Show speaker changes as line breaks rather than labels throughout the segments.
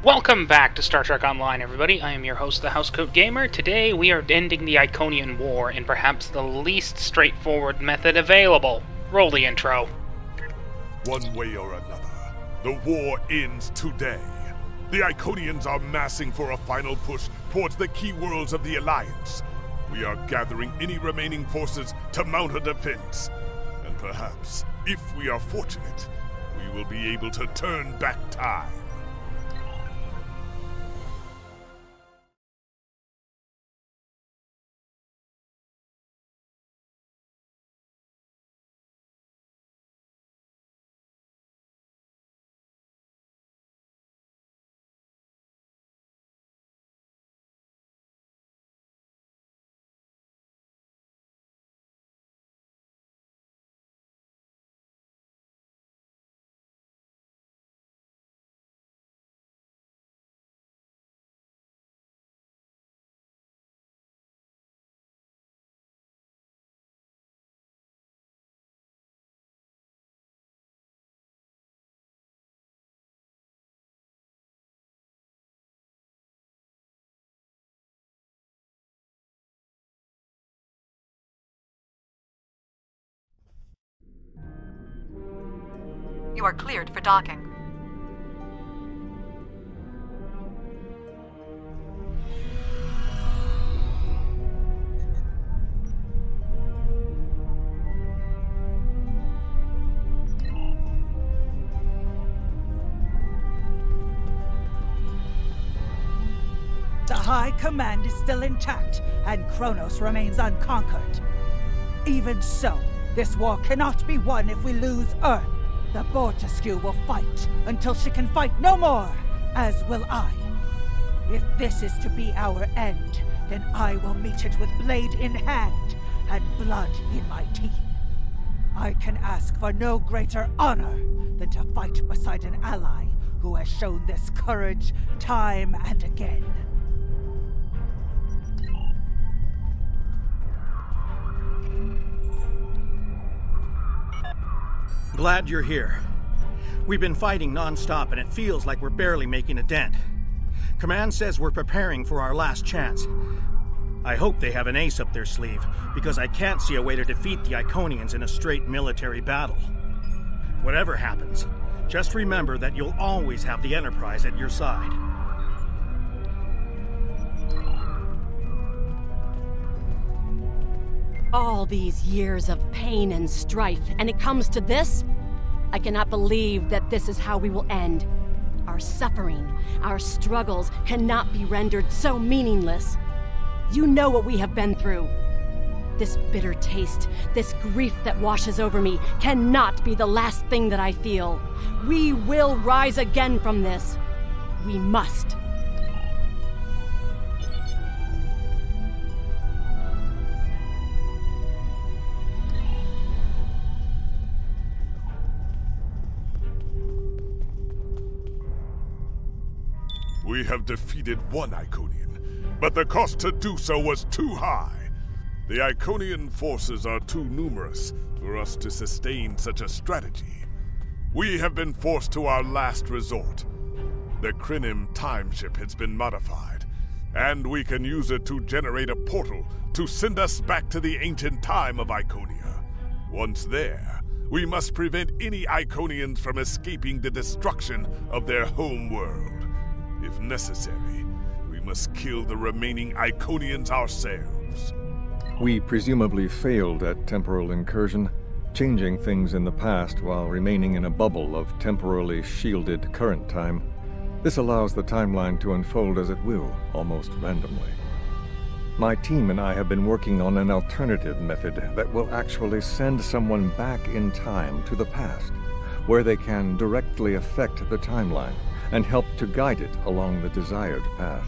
Welcome back to Star Trek Online, everybody. I am your host, the Housecoat Gamer. Today we are ending the Iconian War in perhaps the least straightforward method available. Roll the intro.
One way or another, the war ends today. The Iconians are massing for a final push towards the key worlds of the Alliance. We are gathering any remaining forces to mount a defense. And perhaps, if we are fortunate, we will be able to turn back time.
You are cleared for docking.
The High Command is still intact, and Kronos remains unconquered. Even so, this war cannot be won if we lose Earth. The Bortesque will fight until she can fight no more, as will I. If this is to be our end, then I will meet it with blade in hand and blood in my teeth. I can ask for no greater honor than to fight beside an ally who has shown this courage time and again.
Glad you're here. We've been fighting non-stop and it feels like we're barely making a dent. Command says we're preparing for our last chance. I hope they have an ace up their sleeve, because I can't see a way to defeat the Iconians in a straight military battle. Whatever happens, just remember that you'll always have the Enterprise at your side.
All these years of pain and strife, and it comes to this? I cannot believe that this is how we will end. Our suffering, our struggles cannot be rendered so meaningless. You know what we have been through. This bitter taste, this grief that washes over me, cannot be the last thing that I feel. We will rise again from this. We must.
We have defeated one Iconian, but the cost to do so was too high. The Iconian forces are too numerous for us to sustain such a strategy. We have been forced to our last resort. The Krynim time ship has been modified, and we can use it to generate a portal to send us back to the ancient time of Iconia. Once there, we must prevent any Iconians from escaping the destruction of their home world. If necessary, we must kill the remaining Iconians ourselves.
We presumably failed at temporal incursion, changing things in the past while remaining in a bubble of temporally shielded current time. This allows the timeline to unfold as it will, almost randomly. My team and I have been working on an alternative method that will actually send someone back in time to the past, where they can directly affect the timeline and help to guide it along the desired path.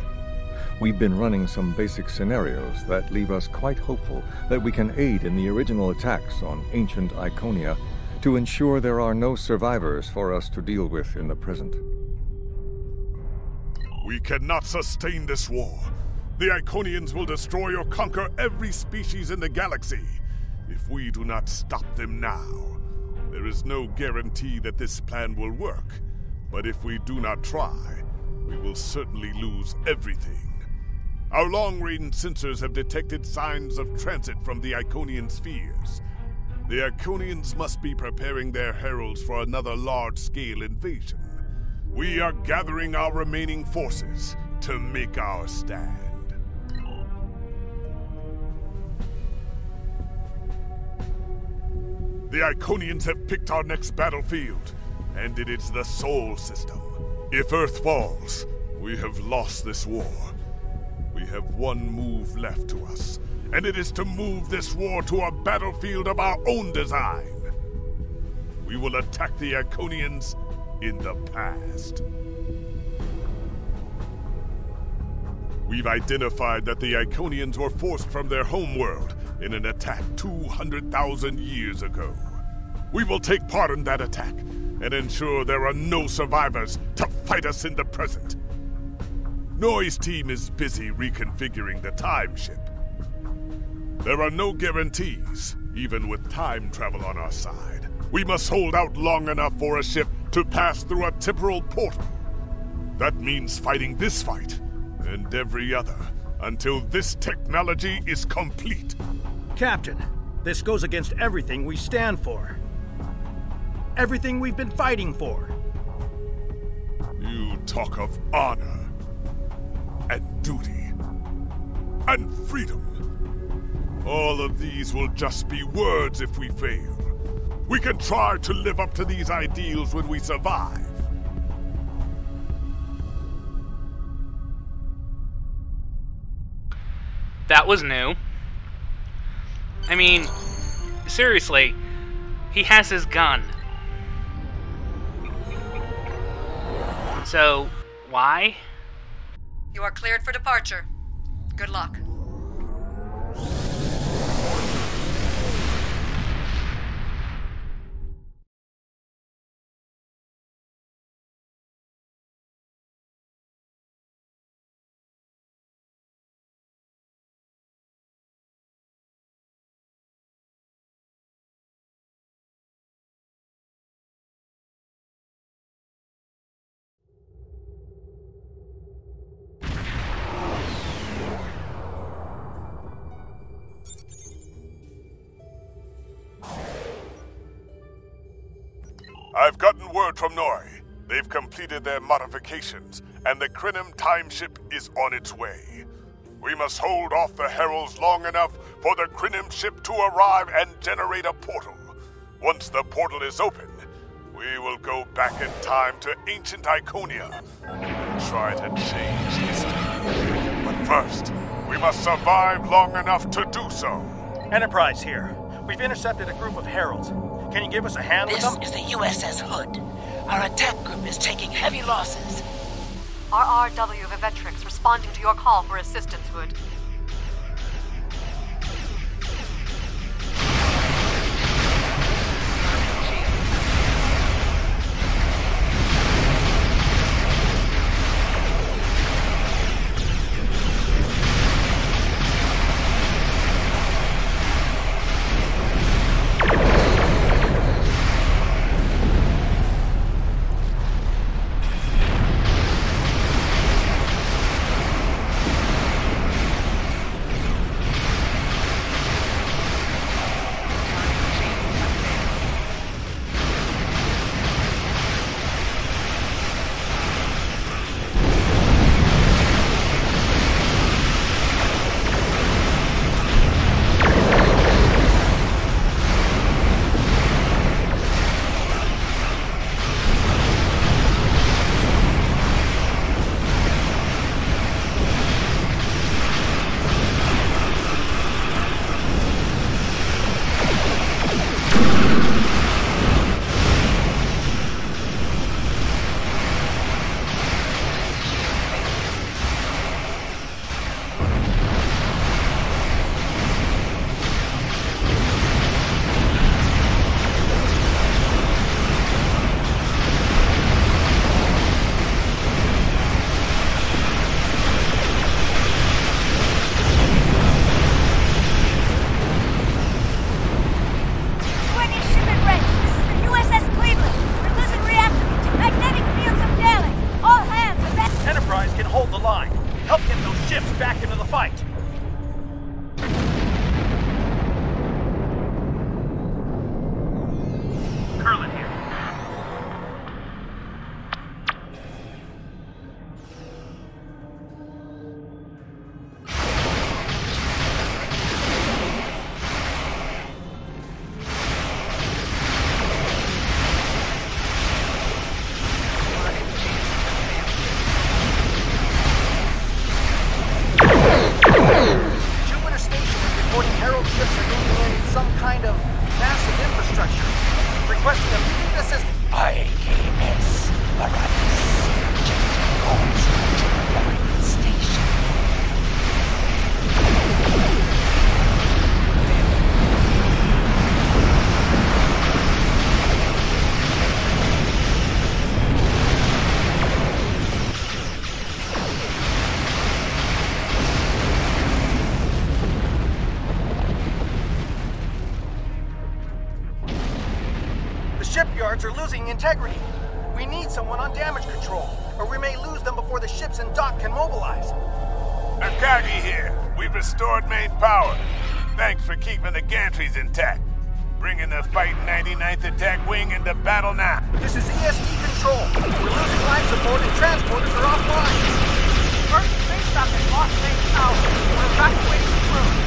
We've been running some basic scenarios that leave us quite hopeful that we can aid in the original attacks on ancient Iconia to ensure there are no survivors for us to deal with in the present.
We cannot sustain this war. The Iconians will destroy or conquer every species in the galaxy. If we do not stop them now, there is no guarantee that this plan will work. But if we do not try, we will certainly lose everything. Our long-range sensors have detected signs of transit from the Iconian spheres. The Iconians must be preparing their heralds for another large-scale invasion. We are gathering our remaining forces to make our stand. The Iconians have picked our next battlefield, and it is the Sol system. If Earth falls, we have lost this war. We have one move left to us, and it is to move this war to a battlefield of our own design. We will attack the Iconians in the past. We've identified that the Iconians were forced from their homeworld in an attack 200,000 years ago. We will take part in that attack and ensure there are no survivors to fight us in the present. Noy's team is busy reconfiguring the time ship. There are no guarantees, even with time travel on our side. We must hold out long enough for a ship to pass through a temporal portal. That means fighting this fight, and every other, until this technology is complete.
Captain, this goes against everything we stand for. Everything we've been fighting for.
You talk of honor, and duty, and freedom. All of these will just be words if we fail. We can try to live up to these ideals when we survive.
That was new. I mean, seriously, he has his gun. So, why?
You are cleared for departure. Good luck.
I've gotten word from Noy. They've completed their modifications, and the Krenim time ship is on its way. We must hold off the heralds long enough for the Krenim ship to arrive and generate a portal. Once the portal is open, we will go back in time to ancient Iconia and try to change history. But first, we must survive long enough to do so.
Enterprise here. We've intercepted a group of heralds. Can you give us a hand with them?
This is the USS Hood. Our attack group is taking heavy losses.
RRW Vevetrix responding to your call for assistance, Hood.
can hold the line. Help get those ships back into the fight. Curlin here. Shipyards are losing integrity. We need someone on damage control, or we may lose them before the ships in dock can mobilize.
Akagi here. We've restored main power. Thanks for keeping the gantries intact. Bringing the Fight 99th Attack Wing into battle now.
This is ESD control. We're losing life support and transporters are offline.
First space dock has lost main power. We're evacuating the crew.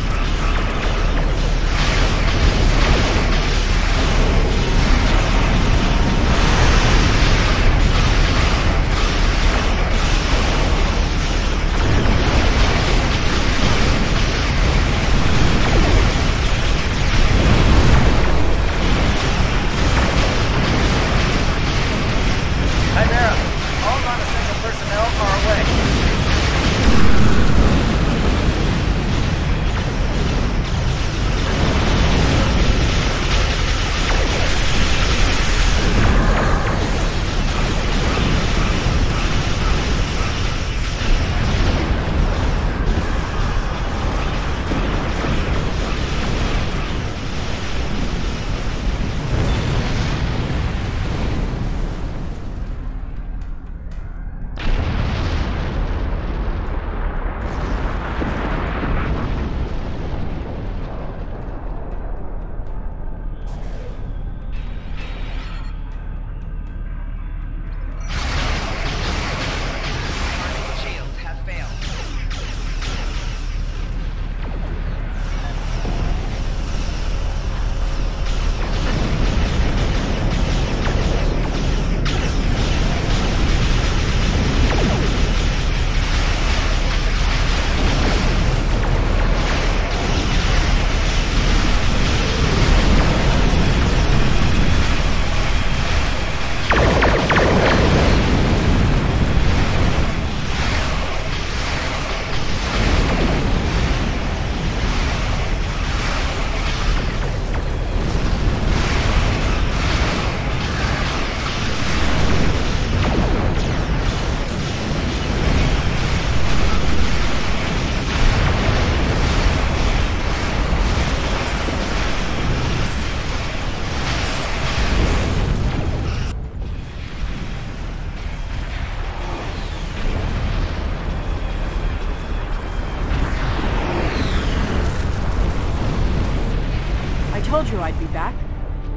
I told you I'd be back,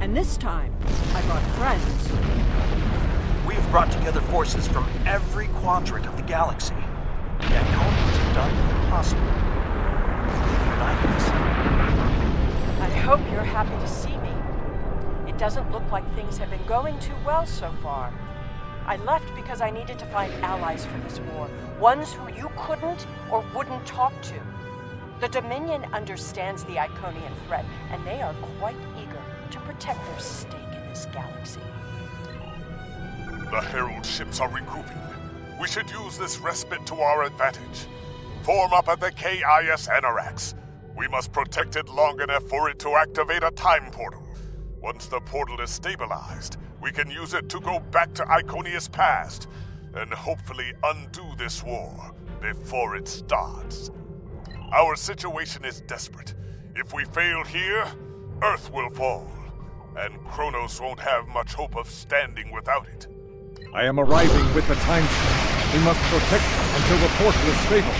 and this time, I brought friends.
We've brought together forces from every quadrant of the galaxy. The Iconians have done the impossible. They've united us.
I hope you're happy to see me. It doesn't look like things have been going too well so far. I left because I needed to find allies for this war, ones who you couldn't or wouldn't talk to. The Dominion understands the Iconian threat, and they are quite eager to protect their stake in this galaxy.
The Herald ships are regrouping. We should use this respite to our advantage. Form up at the KIS Anorax. We must protect it long enough for it to activate a time portal. Once the portal is stabilized, we can use it to go back to Iconia's past, and hopefully undo this war before it starts. Our situation is desperate. If we fail here, Earth will fall, and Kronos won't have much hope of standing without it.
I am arriving with the time ship. We must protect them until the portal is stable.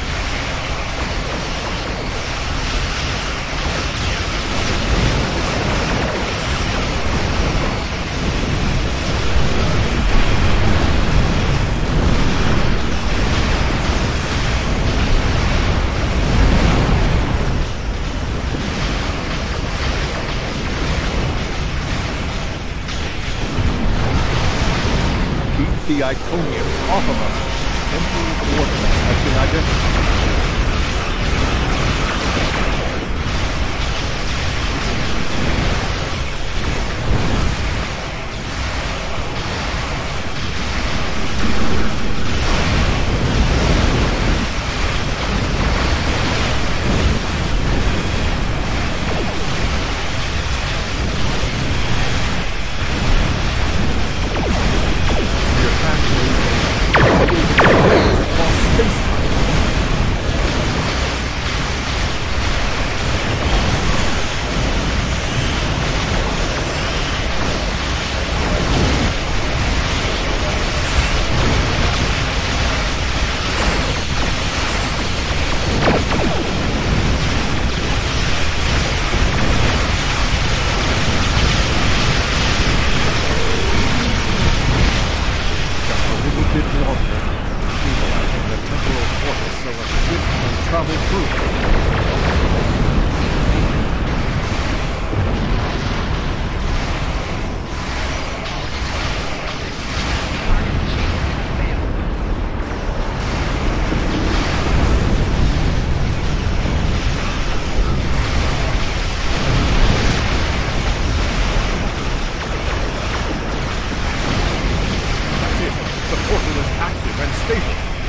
The Iconians off of us. Temporary coordinates have been identified.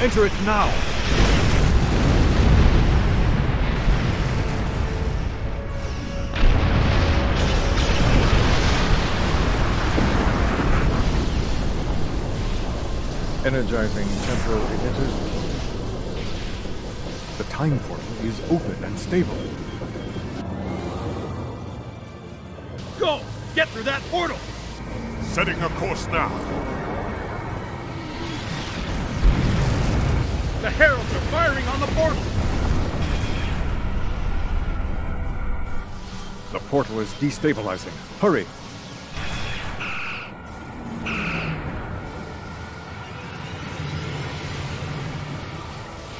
Enter it now! Energizing temporal emitters. The time portal is open and stable.
Go! Get through that portal!
Setting a course now.
The Heralds are firing on the portal!
The portal is destabilizing. Hurry!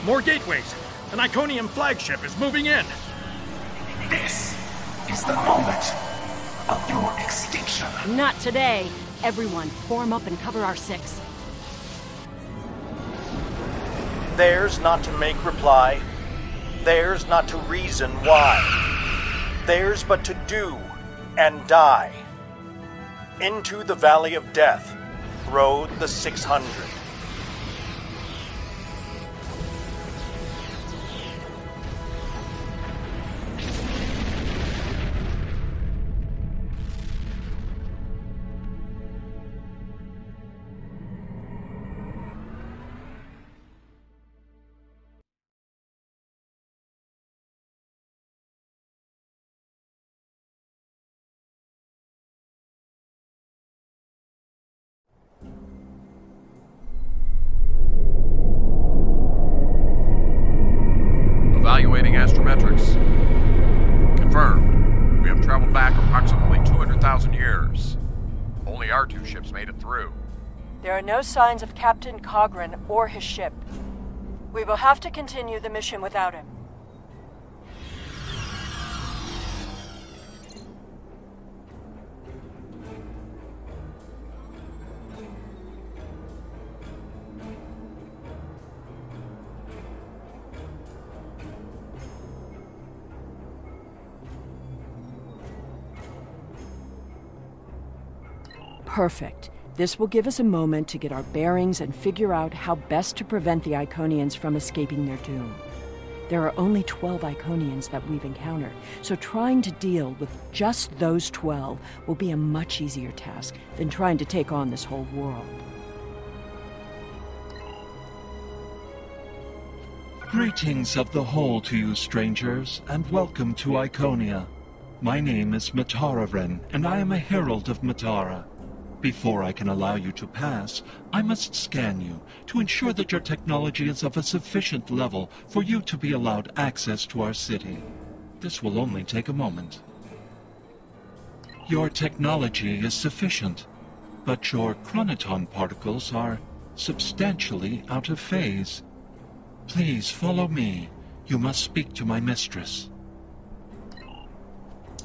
More gateways! An Iconian flagship is moving in!
This is the moment of your extinction.
Not today. Everyone, form up and cover our six.
Theirs not to make reply. Theirs not to reason why. Theirs but to do and die. Into the Valley of Death rode the 600.
Evaluating astrometrics. Confirmed. We have traveled back approximately 200,000 years. Only our two ships made it through.
There are no signs of Captain Cogran or his ship. We will have to continue the mission without him. Perfect. This will give us a moment to get our bearings and figure out how best to prevent the Iconians from escaping their doom. There are only 12 Iconians that we've encountered, so trying to deal with just those 12 will be a much easier task than trying to take on this whole world.
Greetings of the whole to you, strangers, and welcome to Iconia. My name is Matara Wren, and I am a herald of Matara. Before I can allow you to pass, I must scan you to ensure that your technology is of a sufficient level for you to be allowed access to our city. This will only take a moment. Your technology is sufficient, but your chronoton particles are substantially out of phase. Please follow me. You must speak to my mistress.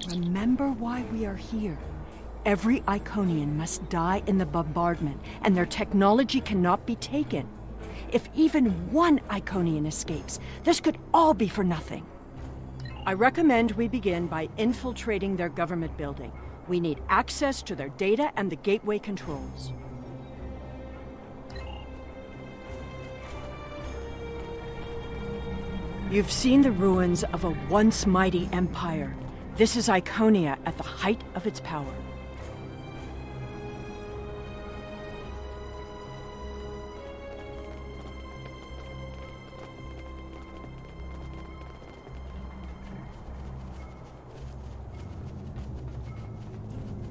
Remember why we are here. Every Iconian must die in the bombardment, and their technology cannot be taken. If even one Iconian escapes, this could all be for nothing. I recommend we begin by infiltrating their government building. We need access to their data and the gateway controls. You've seen the ruins of a once mighty empire. This is Iconia at the height of its power.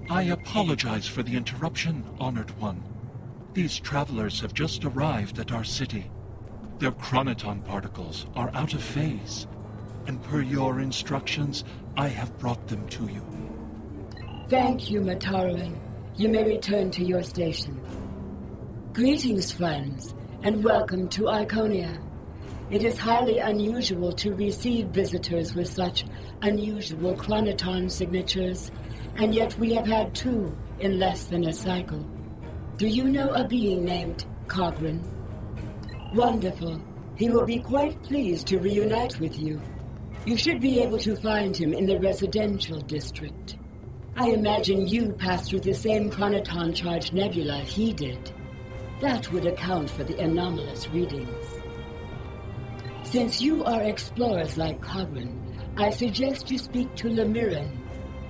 I apologize for the interruption, Honored One. These travelers have just arrived at our city. Their chronoton particles are out of phase, and per your instructions, I have brought them to you.
Thank you, Mataruan. You may return to your station. Greetings, friends, and welcome to Iconia. It is highly unusual to receive visitors with such unusual chronoton signatures, and yet we have had 2 in less than a cycle. Do you know a being named Cogran? Wonderful. He will be quite pleased to reunite with you. You should be able to find him in the residential district. I imagine you passed through the same chronoton-charged nebula he did. That would account for the anomalous readings. Since you are explorers like Cogran, I suggest you speak to Lemiran.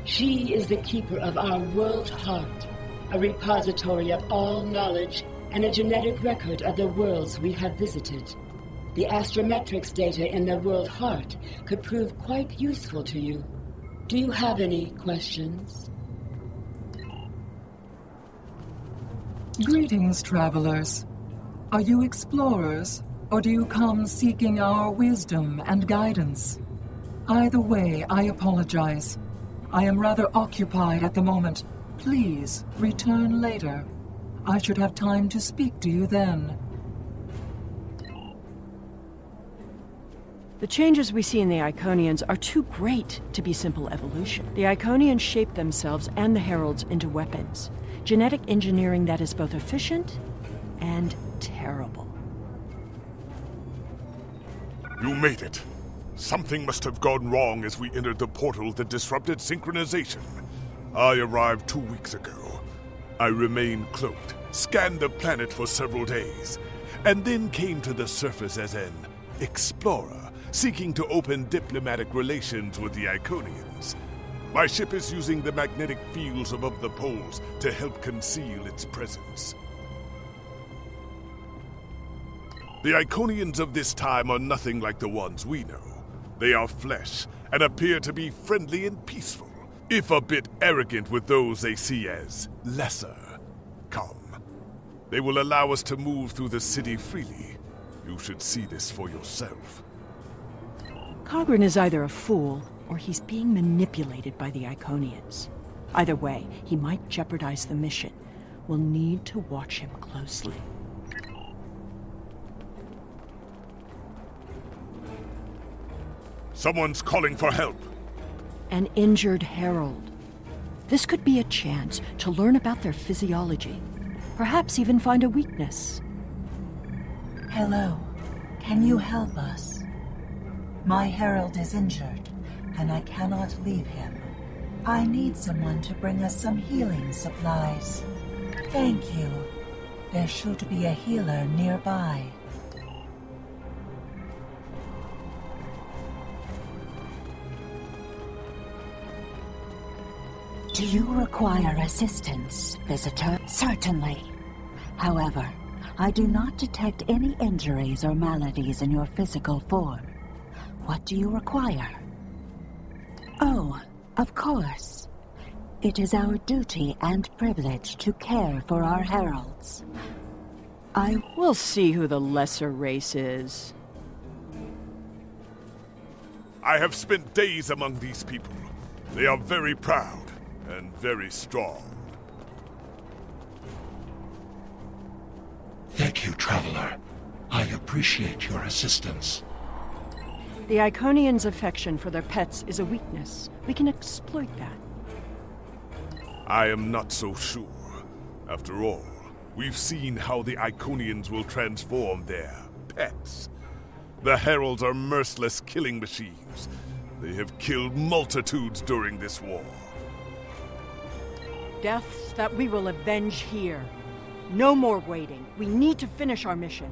She is the keeper of our world heart, a repository of all knowledge and a genetic record of the worlds we have visited. The astrometrics data in the world heart could prove quite useful to you. Do you have any questions?
Greetings, travelers. Are you explorers, or do you come seeking our wisdom and guidance? Either way, I apologize. I am rather occupied at the moment. Please, return later. I should have time to speak to you then.
The changes we see in the Iconians are too great to be simple evolution. The Iconians shape themselves and the Heralds into weapons. Genetic engineering that is both efficient and terrible.
You made it. Something must have gone wrong as we entered the portal that disrupted synchronization. I arrived 2 weeks ago. I remained cloaked, scanned the planet for several days, and then came to the surface as an explorer, seeking to open diplomatic relations with the Iconians. My ship is using the magnetic fields above the poles to help conceal its presence. The Iconians of this time are nothing like the ones we know. They are flesh, and appear to be friendly and peaceful, if a bit arrogant with those they see as lesser. Come. They will allow us to move through the city freely. You should see this for yourself.
Cogran is either a fool, or he's being manipulated by the Iconians. Either way, he might jeopardize the mission. We'll need to watch him closely.
Someone's calling for help.
An injured herald. This could be a chance to learn about their physiology. Perhaps even find a weakness.
Hello. Can you help us? My herald is injured, and I cannot leave him. I need someone to bring us some healing supplies. Thank you. There should be a healer nearby.
Do you require assistance, visitor? Certainly. However, I do not detect any injuries or maladies in your physical form. What do you require? Oh, of course. It is our duty and privilege to care for our heralds.
We'll see who the lesser race is.
I have spent days among these people. They are very proud and very strong.
Thank you, Traveler. I appreciate your assistance.
The Iconians' affection for their pets is a weakness. We can exploit that.
I am not so sure. After all, we've seen how the Iconians will transform their pets. The Heralds are merciless killing machines. They have killed multitudes during this war.
Deaths that we will avenge here. No more waiting. We need to finish our mission.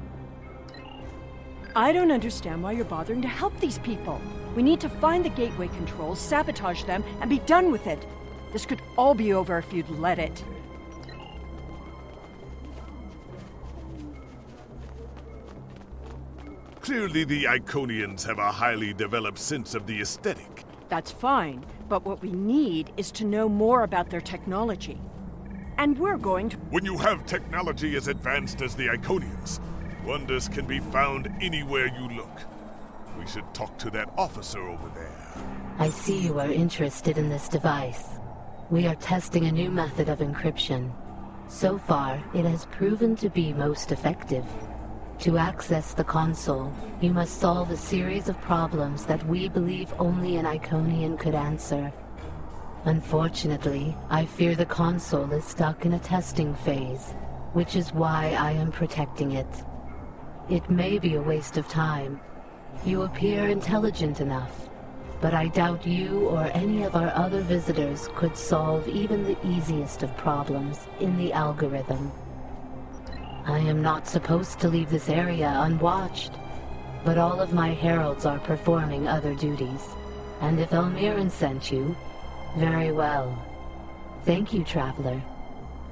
I don't understand why you're bothering to help these people. We need to find the gateway controls, sabotage them, and be done with it. This could all be over if you'd let it.
Clearly the Iconians have a highly developed sense of the aesthetic.
That's fine, but what we need is to know more about their technology. And we're going to...
When you have technology as advanced as the Iconians, wonders can be found anywhere you look. We should talk to that officer over there.
I see you are interested in this device. We are testing a new method of encryption. So far, it has proven to be most effective. To access the console, you must solve a series of problems that we believe only an Iconian could answer. Unfortunately, I fear the console is stuck in a testing phase, which is why I am protecting it. It may be a waste of time. You appear intelligent enough, but I doubt you or any of our other visitors could solve even the easiest of problems in the algorithm. I am not supposed to leave this area unwatched, but all of my heralds are performing other duties, and if Elmiran sent you, very well. Thank you, Traveler.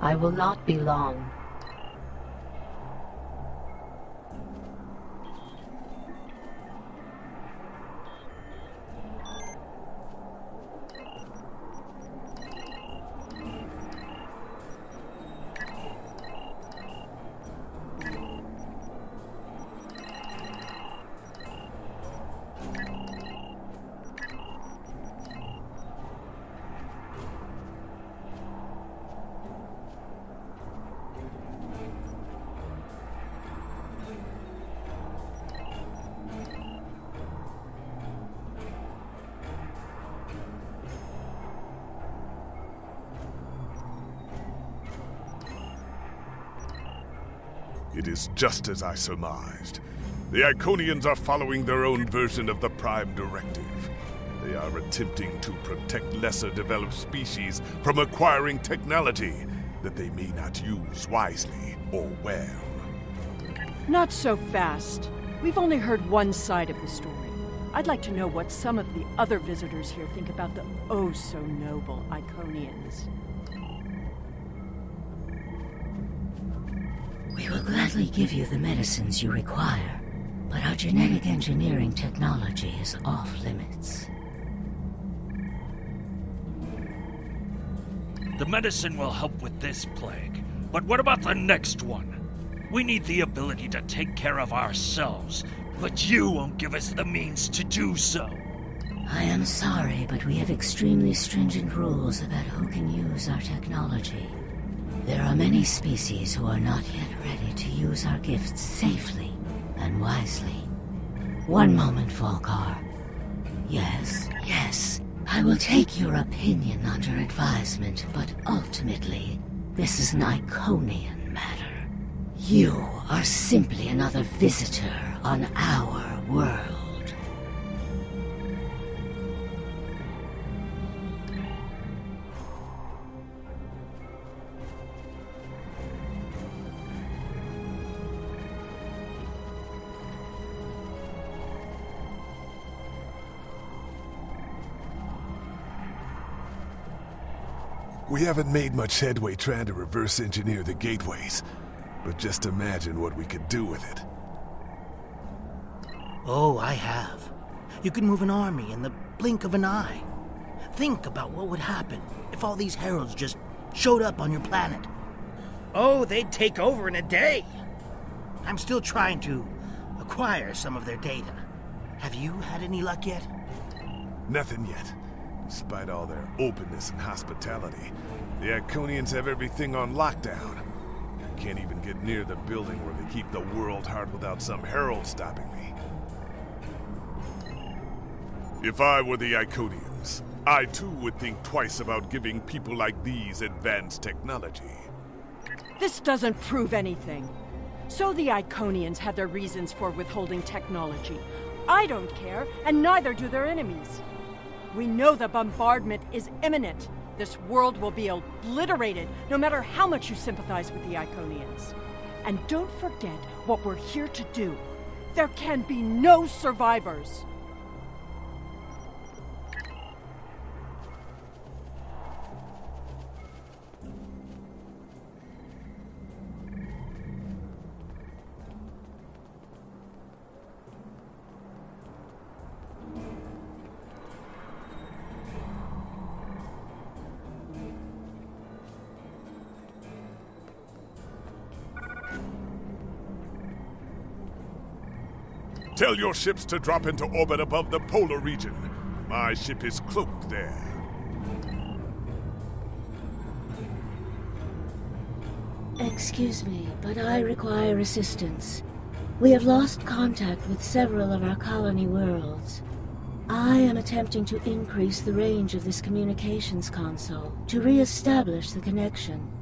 I will not be long.
It is just as I surmised. The Iconians are following their own version of the Prime Directive. They are attempting to protect lesser-developed species from acquiring technology that they may not use wisely or well.
Not so fast. We've only heard one side of the story. I'd like to know what some of the other visitors here think about the oh-so-noble Iconians.
We will gladly give you the medicines you require, but our genetic engineering technology is off limits.
The medicine will help with this plague, but what about the next one? We need the ability to take care of ourselves, but you won't give us the means to do so.
I am sorry, but we have extremely stringent rules about who can use our technology. There are many species who are not yet ready to use our gifts safely and wisely. One moment, Volkar. Yes, I will take your opinion under advisement, but ultimately, this is an Iconian matter. You are simply another visitor on our world.
We haven't made much headway trying to reverse engineer the gateways, but just imagine what we could do with it.
Oh, I have. You can move an army in the blink of an eye. think about what would happen if all these heralds just showed up on your planet. Oh, they'd take over in a day. I'm still trying to acquire some of their data. Have you had any luck yet?
Nothing yet. Despite all their openness and hospitality, the Iconians have everything on lockdown. I can't even get near the building where they keep the world heart without some herald stopping me. If I were the Iconians, I too would think twice about giving people like these advanced technology.
This doesn't prove anything. So the Iconians have their reasons for withholding technology. I don't care, and neither do their enemies. We know the bombardment is imminent. This world will be obliterated, no matter how much you sympathize with the Iconians. And don't forget what we're here to do. There can be no survivors.
Tell your ships to drop into orbit above the polar region. My ship is cloaked there.
Excuse me, but I require assistance. We have lost contact with several of our colony worlds. I am attempting to increase the range of this communications console to re-establish the connection.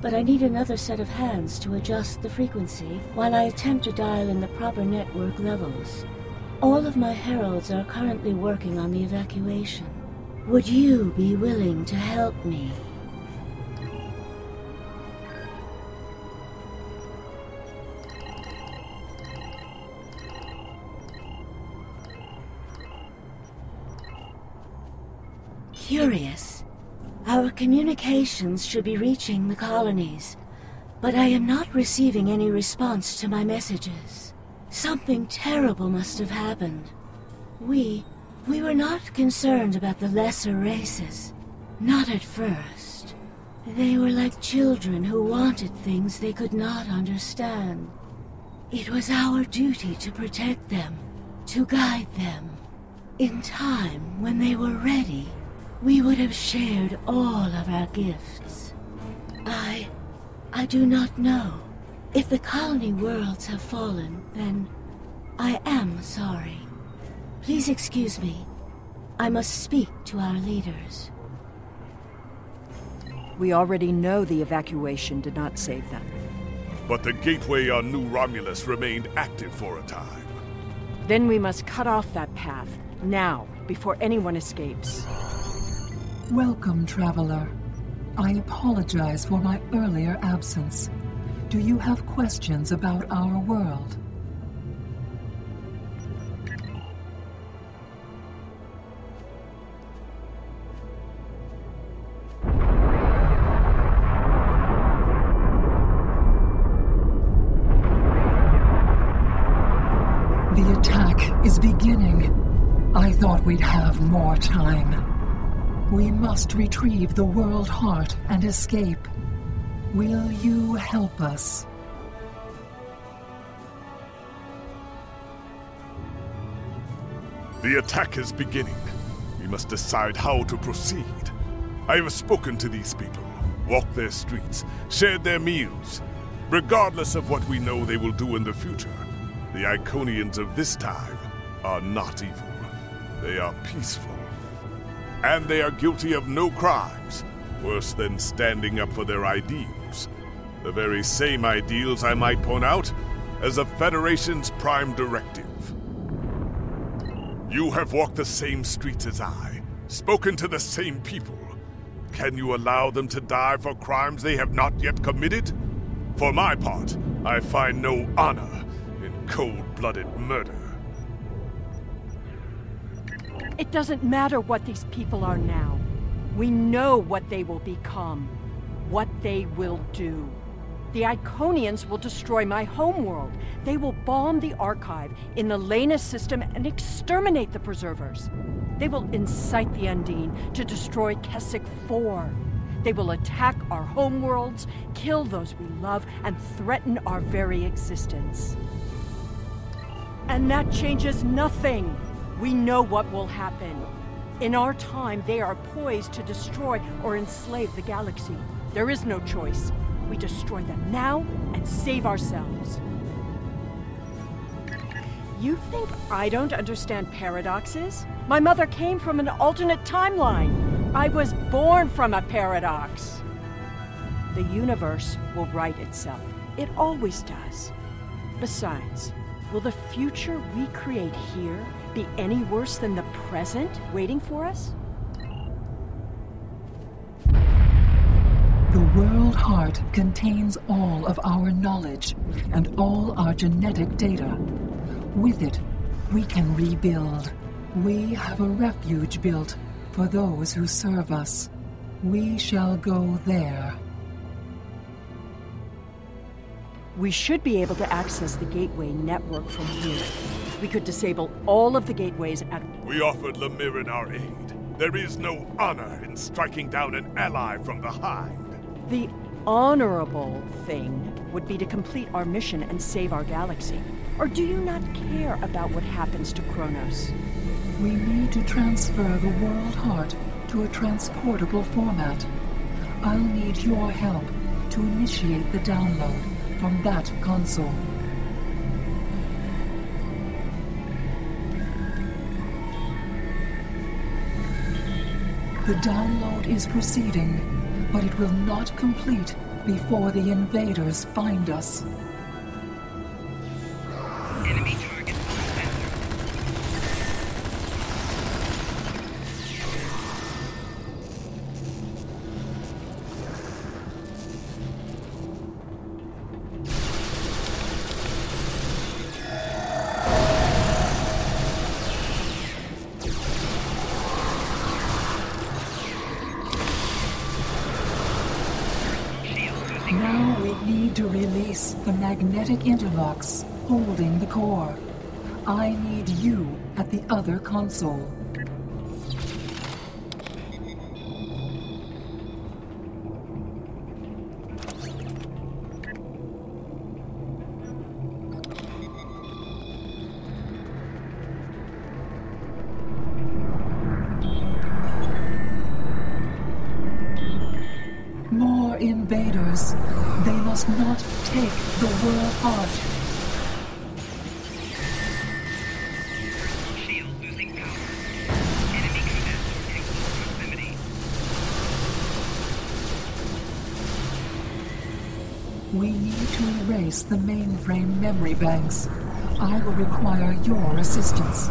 But I need another set of hands to adjust the frequency while I attempt to dial in the proper network levels. All of my heralds are currently working on the evacuation. Would you be willing to help me? Curious. Our communications should be reaching the colonies, but I am not receiving any response to my messages. Something terrible must have happened. We were not concerned about the lesser races. Not at first. They were like children who wanted things they could not understand. It was our duty to protect them, to guide them. In time, when they were ready, we would have shared all of our gifts. I do not know. If the colony worlds have fallen, then I am sorry. Please excuse me. I must speak to our leaders.
We already know the evacuation did not save them.
But the gateway on New Romulus remained active for a time.
Then we must cut off that path, now, before anyone escapes.
Welcome, traveler. I apologize for my earlier absence. Do you have questions about our world? The attack is beginning. I thought we'd have more time. We must retrieve the world heart and escape. Will you help us?
The attack is beginning. We must decide how to proceed. I have spoken to these people, walked their streets, shared their meals. Regardless of what we know they will do in the future, the Iconians of this time are not evil. They are peaceful. And they are guilty of no crimes, worse than standing up for their ideals. The very same ideals, I might point out, as the Federation's prime directive. You have walked the same streets as I, spoken to the same people. Can you allow them to die for crimes they have not yet committed? For my part, I find no honor in cold-blooded murder.
It doesn't matter what these people are now. We know what they will become, what they will do. The Iconians will destroy my homeworld. They will bomb the archive in the Lanus system and exterminate the Preservers. They will incite the Undine to destroy Keswick 4. They will attack our homeworlds, kill those we love, and threaten our very existence. And that changes nothing. We know what will happen. In our time, they are poised to destroy or enslave the galaxy. There is no choice. We destroy them now and save ourselves. You think I don't understand paradoxes? My mother came from an alternate timeline. I was born from a paradox. The universe will right itself. It always does. Besides, will the future we create here be any worse than the present waiting for us?
The World Heart contains all of our knowledge and all our genetic data. With it, we can rebuild. We have a refuge built for those who serve us. We shall go there.
We should be able to access the gateway network from here. We could disable all of the gateways at...
We offered Lemirin our aid. There is no honor in striking down an ally from behind.
The honorable thing would be to complete our mission and save our galaxy. Or do you not care about what happens to Kronos?
We need to transfer the World Heart to a transportable format. I'll need your help to initiate the download from that console. The download is proceeding, but it will not complete before the invaders find us.
Enemy target on center.
Now we need to release the magnetic interlocks holding the core. I need you at the other console. More invaders. They must not take the World Heart. We need to erase the mainframe memory banks. I will require your assistance.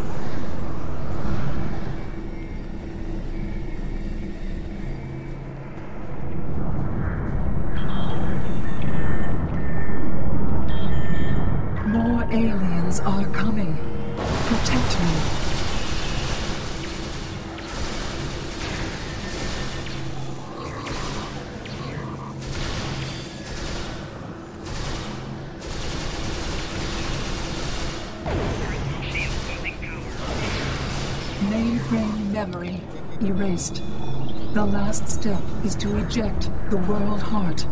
More aliens are coming. Protect me. Mainframe memory erased. The last step is to eject the World Heart.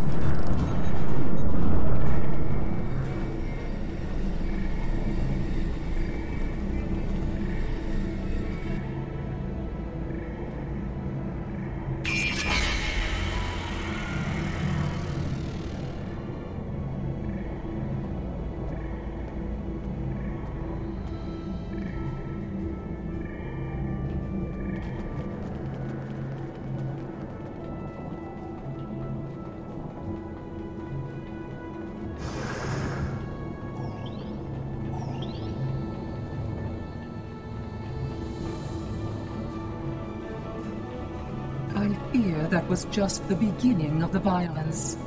I fear that was just the beginning of the violence.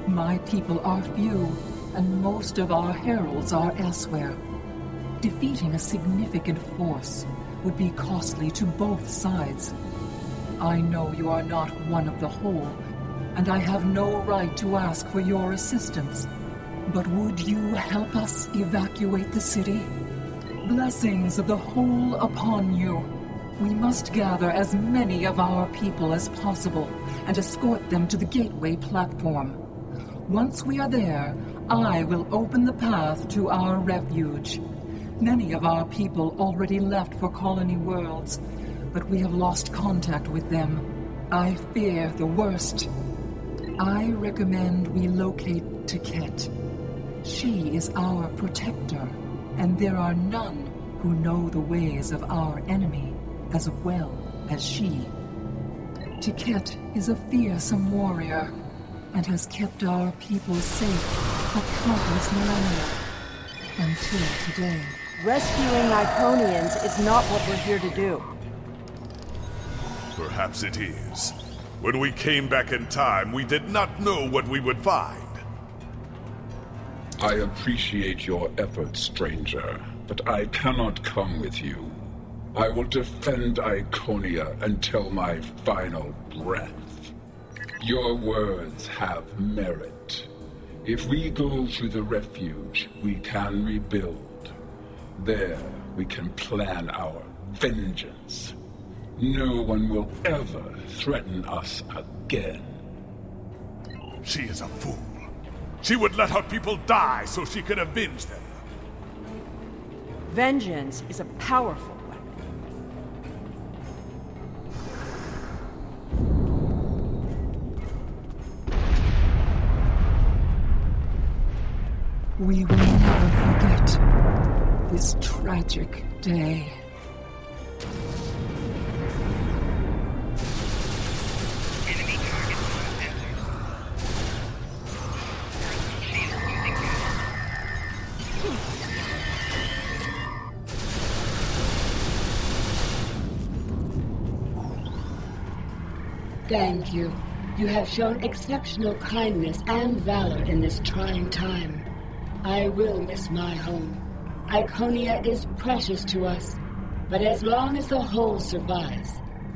My people are few, and most of our heralds are elsewhere. Defeating a significant force would be costly to both sides. I know you are not one of the whole, and I have no right to ask for your assistance. But would you help us evacuate the city? Blessings of the whole upon you. We must gather as many of our people as possible and escort them to the gateway platform. Once we are there, I will open the path to our refuge. Many of our people already left for Colony Worlds, but we have lost contact with them. I fear the worst. I recommend we locate Tiket. She is our protector, and there are none who know the ways of our enemy as well as she. Tiket is a fearsome warrior and has kept our people safe for countless millennia until today.
Rescuing Iconians is not what we're here to do.
Perhaps it is. When we came back in time, we did not know what we would find.
I appreciate your efforts, stranger, but I cannot come with you. I will defend Iconia until my final breath. Your words have merit. If we go to the refuge, we can rebuild. There, we can plan our vengeance. No one will ever threaten us again.
She is a fool. She would let her people die so she could avenge them.
Vengeance is a powerful weapon.
We will never forget this tragic day.
Thank you. You have shown exceptional kindness and valor in this trying time. I will miss my home. Iconia is precious to us, but as long as the whole survives,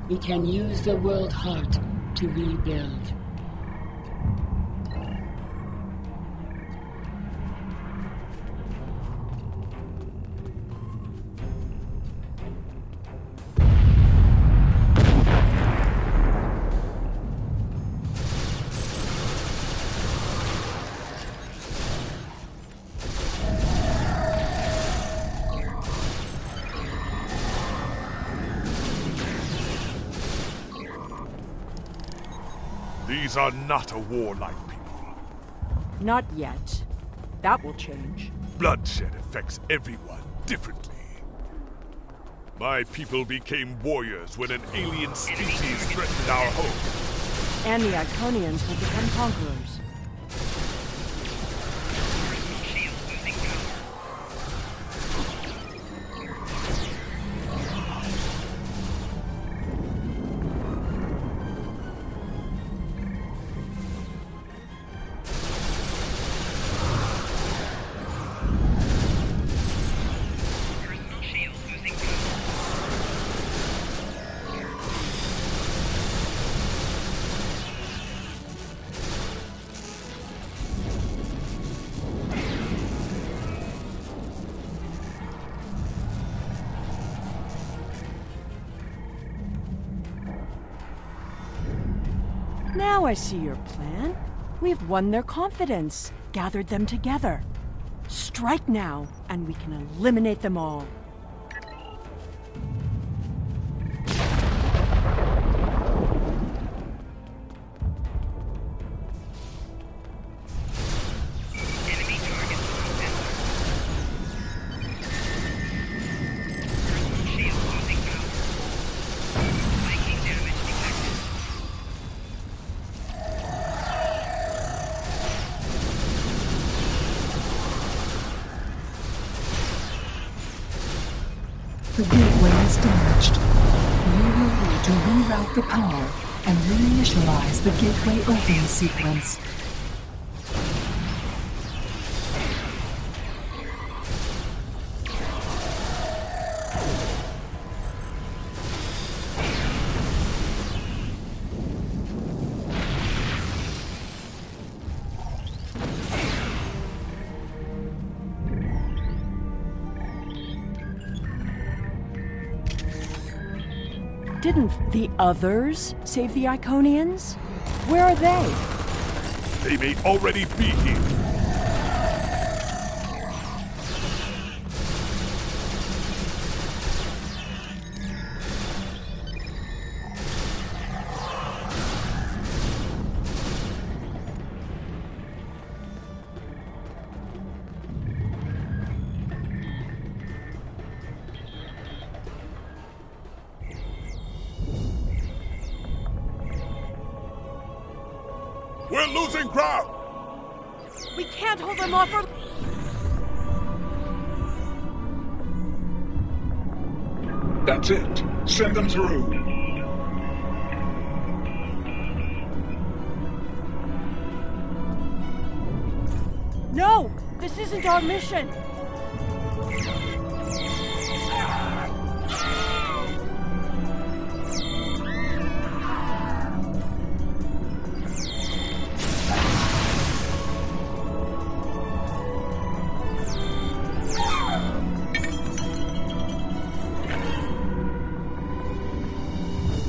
we can use the world heart to rebuild.
These are not a warlike people.
Not yet. That will change.
Bloodshed affects everyone differently. My people became warriors when an alien species threatened our home.
And the Iconians will become conquerors. Now I see your plan. We've won their confidence, gathered them together. Strike now, and we can eliminate them all.
The gateway is damaged. We will need to reroute the power and reinitialize the gateway opening sequence.
Didn't the others save the Iconians? Where are they?
They may already be here. We're losing ground!
We can't hold them off for...
That's it. Send them through.
No! This isn't our mission!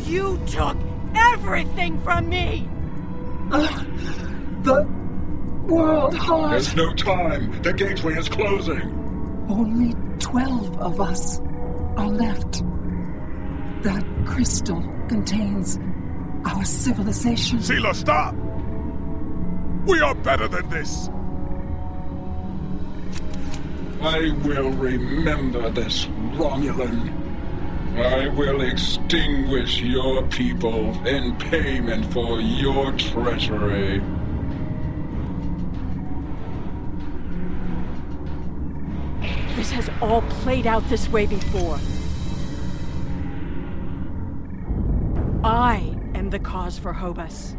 You took everything from me!
The World Heart.
There's no time. The gateway is closing.
Only 12 of us are left. That crystal contains our civilization.
Sealer, stop! We are better than this!
I will remember this, Romulan. I will extinguish your people in payment for your treachery.
This has all played out this way before. I am the cause for Hobus.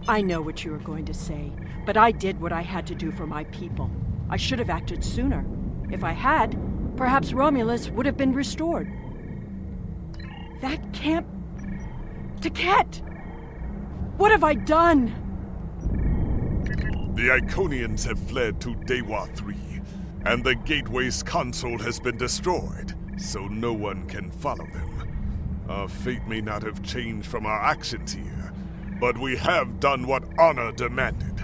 I know what you are going to say, but I did what I had to do for my people. I should have acted sooner. If I had, perhaps Romulus would have been restored. That can't... Taket! What have I done?
The Iconians have fled to Dewa 3, and the Gateway's console has been destroyed, so no one can follow them. Our fate may not have changed from our actions here, but we have done what honor demanded.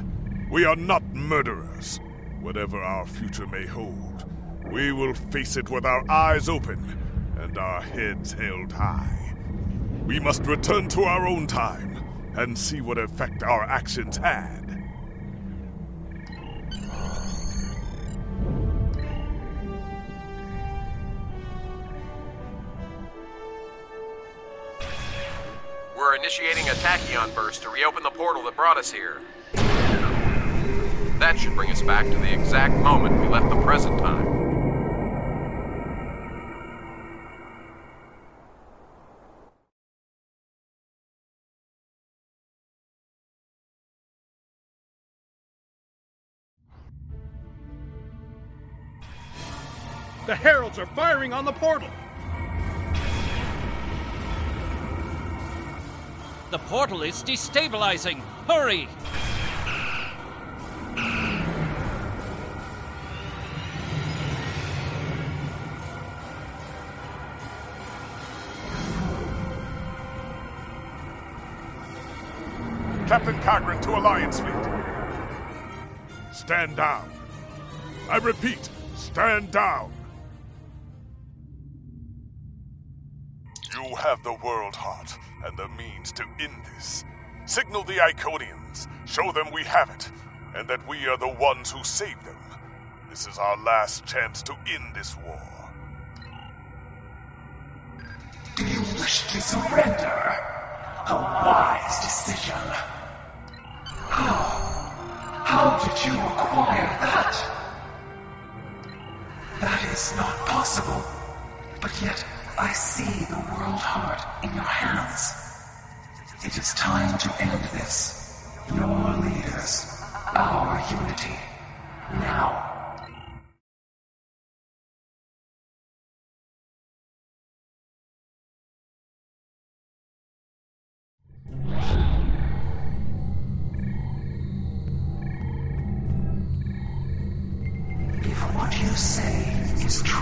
We are not murderers. Whatever our future may hold, we will face it with our eyes open and our heads held high. We must return to our own time and see what effect our actions had.
We're initiating a tachyon burst to reopen the portal that brought us here. That should bring us back to the exact moment we left the present time.
The heralds are firing on the portal!
The portal is destabilizing! Hurry!
Captain Cagran to Alliance Fleet. Stand down. I repeat, stand down. You have the World Heart and the means to end this. Signal the Iconians, show them we have it, and that we are the ones who saved them. This is our last chance to end this war.
Do you wish to surrender? A wise decision. How did you acquire that? That is not possible. But yet, I see the World Heart in your hands. It is time to end this. Your leaders, our unity. Now.
You
you say is true,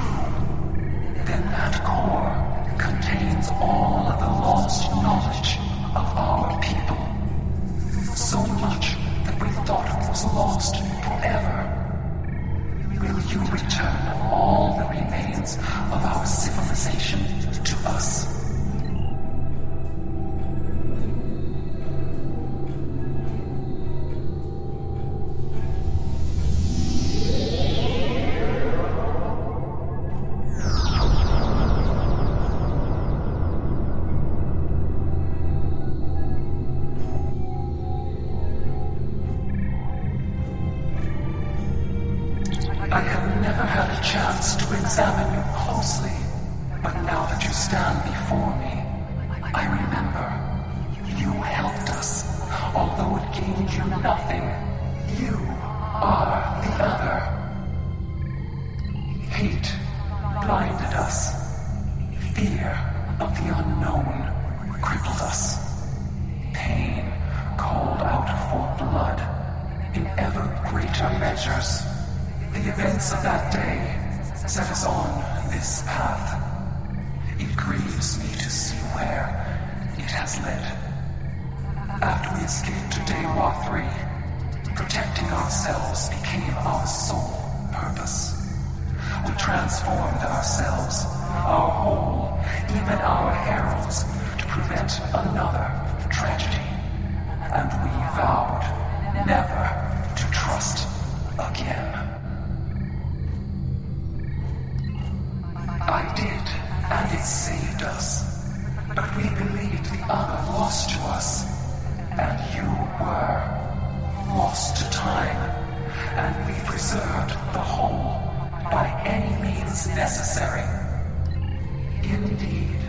then that core contains all of the lost knowledge of our people. So much that we thought it was lost forever. Will you return all that remains of our civilization to us? I have never had a chance to examine you closely, but now that you stand before me, I remember you helped us, although it gained you nothing. You are the other. Hate blinded us. Fear of the unknown crippled us. Pain called out for blood in ever greater measures. The events of that day set us on this path. It grieves me to see where it has led. After we escaped to Daywalk 3, protecting ourselves became our sole purpose. We transformed ourselves, our whole, even our heralds, to prevent another tragedy. And we vowed never to trust again. I did, and it saved us. But we believed the other lost to us, and you were lost to time, and we preserved the whole by any means necessary. Indeed,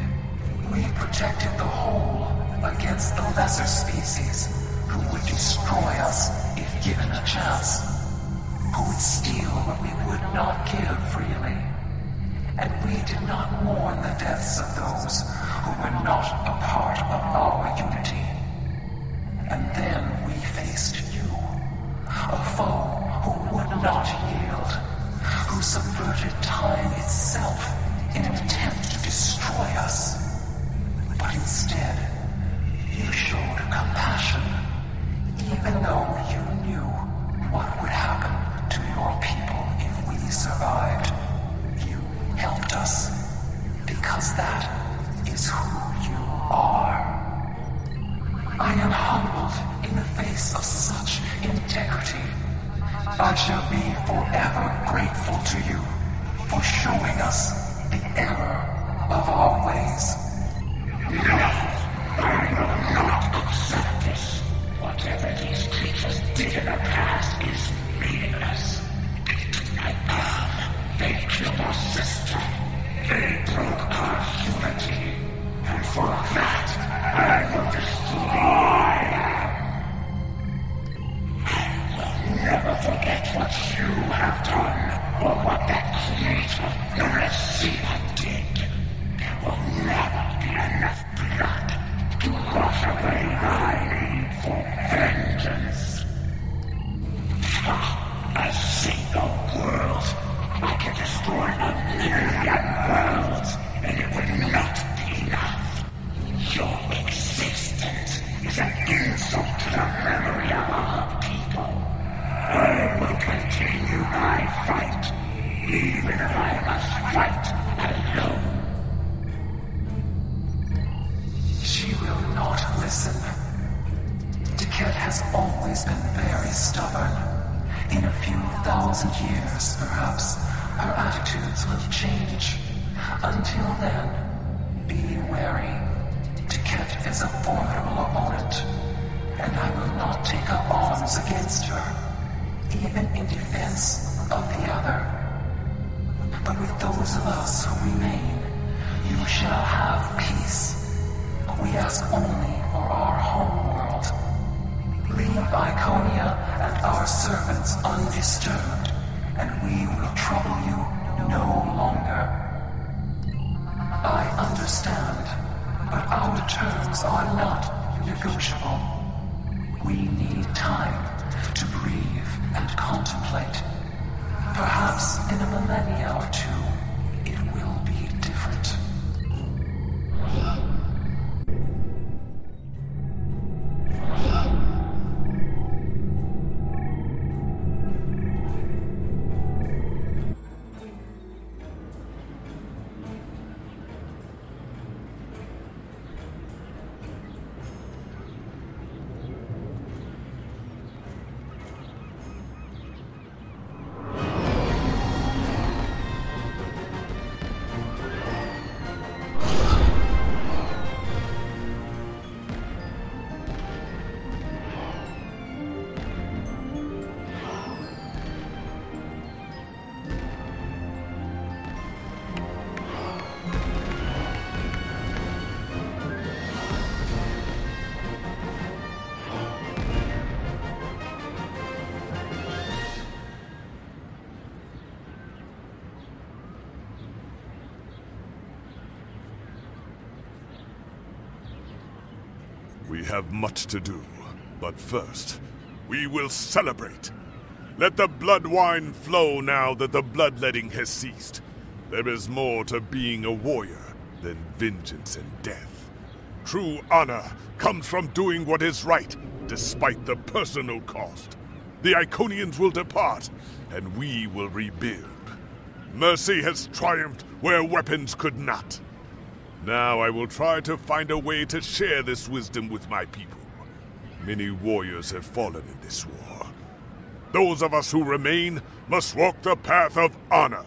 we protected the whole against the lesser species who would destroy us if given a chance, who would steal what we would not give freely. And we did not mourn the deaths of those who were not a part of our unity. And then we faced you, a foe who would not yield, who subverted time itself in an attempt to destroy us. But instead, you showed compassion, even though you knew what would happen to your people if we survived. Helped us, because that is who you are. I am humbled in the face of such integrity. I shall be forever grateful to you for showing us the error of our ways. No, I will not accept this. Whatever these creatures did in the past is meaningless. They killed our sister. They broke our unity. And for that, I will destroy them. I will never forget what you have done, or what that creator, the receiver, did. There will never be enough blood to wash away my need for vengeance. A single world. I can destroy 1,000,000 worlds, and it would not be enough. Your existence is an insult to the memory of our people. I will continue my fight, even if I must fight alone. She will not listen. Tiket has always been very stubborn. In a few thousand years, perhaps, her attitudes will change. Until then, be wary. Tiket is a formidable opponent, and I will not take up arms against her, even in defense of the other. But with those of us who remain, you shall have peace. We ask only for our home world. Leave Iconia and our servants undisturbed, and we will trouble you no longer. I understand, but our terms are not negotiable. We need time to breathe and contemplate. Perhaps in a millennia or two, it will be different.
We have much to do, but first, we will celebrate. Let the blood wine flow now that the bloodletting has ceased. There is more to being a warrior than vengeance and death. True honor comes from doing what is right, despite the personal cost. The Iconians will depart, and we will rebuild. Mercy has triumphed where weapons could not. Now I will try to find a way to share this wisdom with my people. Many warriors have fallen in this war. Those of us who remain must walk the path of honor.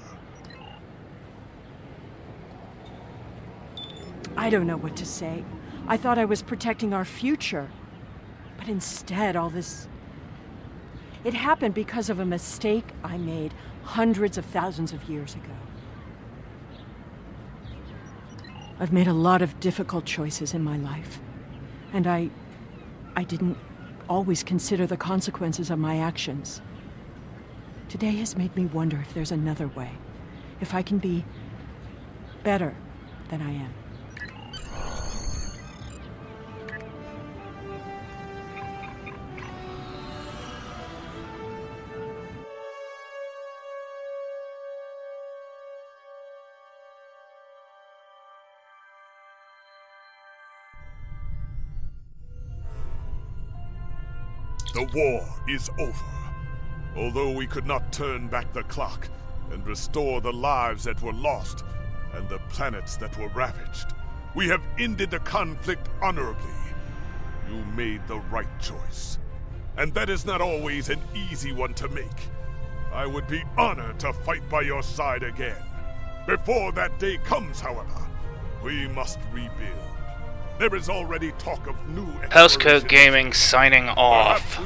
I don't know what to say. I thought I was protecting our future. But instead, all this... It happened because of a mistake I made hundreds of thousands of years ago. I've made a lot of difficult choices in my life, and I didn't always consider the consequences of my actions. Today has made me wonder if there's another way, if I can be better than I am.
The war is over. Although we could not turn back the clock and restore the lives that were lost and the planets that were ravaged, we have ended the conflict honorably. You made the right choice. And that is not always an easy one to make. I would be honored to fight by your side again. Before that day comes, however, we must rebuild. There is already talk of new
Housecoat Gaming signing off.